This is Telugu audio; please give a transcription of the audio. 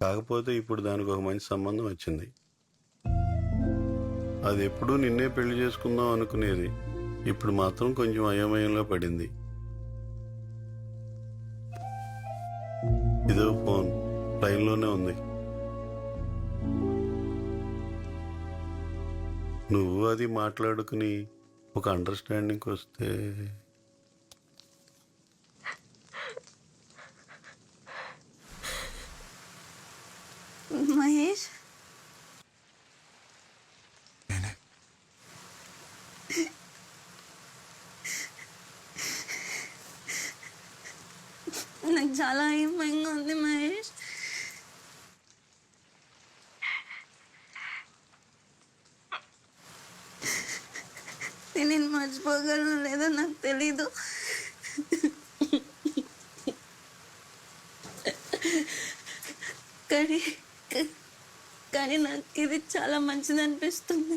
కాకపోతే ఇప్పుడు దానికి ఒక మంచి సంబంధం వచ్చింది. అది ఎప్పుడూ నిన్నే పెళ్లి చేసుకుందాం అనుకునేది. ఇప్పుడు మాత్రం కొంచెం అయోమయంలో పడింది. ఇదో ఫోన్ లైన్లోనే ఉంది. నువ్వు అది మాట్లాడుకుని ఒక అండర్స్టాండింగ్కి వస్తే. మహేష్, నాకు చాలా భయంగా ఉంది మహేష్. నేను మర్చిపోగలను లేదో నాకు తెలీదు. కానీ కానీ నాకు ఇది చాలా మంచిది అనిపిస్తుంది.